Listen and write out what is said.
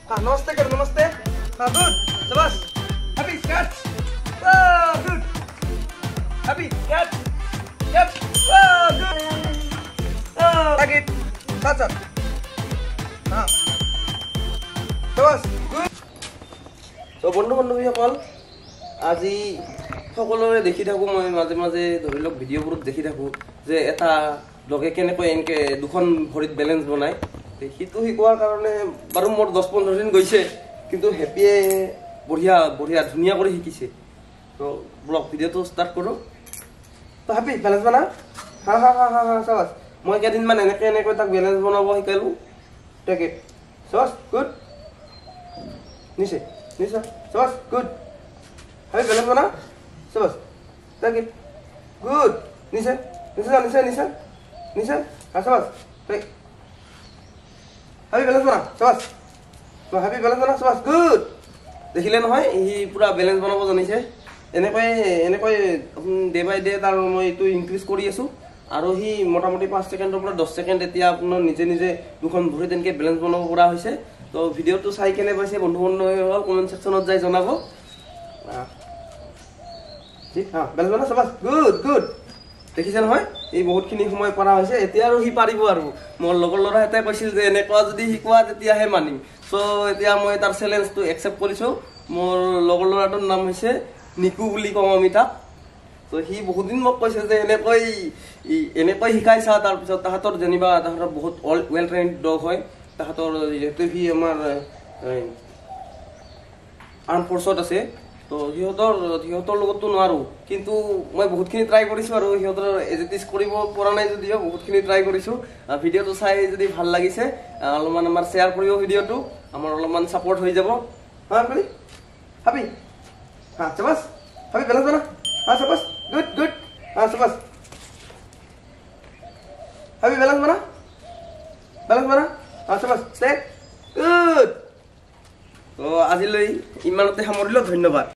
हाँ नमस्ते कर नमस्ते। हाँ गुड शाबाश। Happy catch. वाह गुड। Happy catch. कैच। वाह गुड। टारगेट। साथ साथ। हाँ शाबाश गुड। तो বন্ধু বান্ধৱীসকল আজি সকলোৰে দেখি থাকোঁ মই মাজে মাজে ধৰি লওক ভিডিঅ'বোৰত দেখি থাকোঁ যে এটা লগে কেনেকৈ এনেকৈ দুখন ভৰিত বেলেঞ্চ বনায় সেইটো শিকোৱাৰ কাৰণে বাৰু মোৰ 10-15 দিন গৈছে কিন্তু হেপিয়ে বঢ়িয়া বঢ়িয়া ধুনীয়া কৰি শিকিছে তো ব্লগ ভিডিঅ'টো ষ্টাৰ্ট কৰোঁ তো হেপি বেলেঞ্চ বনা হা হা হা হা হা চাবাছ মই কেইদিনমান এনেকৈ তাক বেলেঞ্চ বনাব শিকালোঁ টেক ইট চাবাছ গুড নিচে নিচে চাবাছ গুড হেপি বেলেঞ্চ বনা চাবাছ টেক ইট গুড নিচে নিচে নিচে নিচে নিচে হা চাবাছ টেক हैप्पी बैलेंस बना शाबाश तो हैप्पी बैलेंस बना शाबाश गुड देखिले নহয় হি পুরা ব্যালেন্স বনাব জানিছে এনেকৈ ডে বাই ডে তাৰ মই এটো ইনক্ৰিজ কৰি আছো আৰু হি মোটামুটি 5 সেকেন্ডৰ পৰা 10 সেকেন্ড এতিয়া আপোনাৰ নিজে নিজে দুখন ভৰি তেনেকৈ ব্যালেন্স বনাব পৰা হৈছে তো ভিডিওটো চাই কেনে পাইছে বন্ধু বান্ধৱীসকল কমেন্ট সেকশনত যাই জনাব ঠিক হ্যাঁ ব্যালেন্স বনা শাবাশ গুড গুড দেখিছে নহয় এই বহুতখিনি সময় পৰা হৈছে এতিয়া আৰু হি পাৰিব আৰু মোৰ লগৰ ল'ৰা এটাই কৈছিল যে এনেকুৱা যদি শিকোৱা তেতিয়াহে মানিম সো এতিয়া মই তাৰ চ্যালেঞ্জটো একচেপ্ট কৰিছো মোৰ লগৰ ল'ৰাটোৰ নাম হৈছে নিকু বুলি কম আমি তাক তো হি বহুত দিন মোক কৈছে যে এনেকৈ শিকাইছা তাৰ পিছত তাহাতৰ জনিবা তাহাতৰ বহুত ওয়েল ট্ৰেইনড ডগ হয় তাহাতৰ যেতে হি আমাৰ আৰ্ম ফোৰ্সত আছে তো সিহঁতৰ লগতো নোৱাৰো কিন্তু মই বহুতখিনি ট্ৰাই কৰিছো আৰু সিহঁতৰ এজিটিস কৰিব পৰা নাই যদিও বহুতখিনি ট্ৰাই কৰিছো ভিডিওটো চাই যদি ভাল লাগিছে অলপমান আমাৰ শেয়াৰ কৰিব ভিডিওটো আমাৰ অলপমান সাপোর্ট হৈ যাব হা আপুনি হ্যাপি হ্যাঁ শাবাশ হ্যাপি বেলেন্স বনা হ্যাঁ শাবাশ গুড গুড হ্যাঁ শাবাশ হ্যাপি বেলেন্স বনা হ্যাঁ শাবাশ টেক গুড তো আজিলৈ ইমানতে সামৰিলো ধন্যবাদ।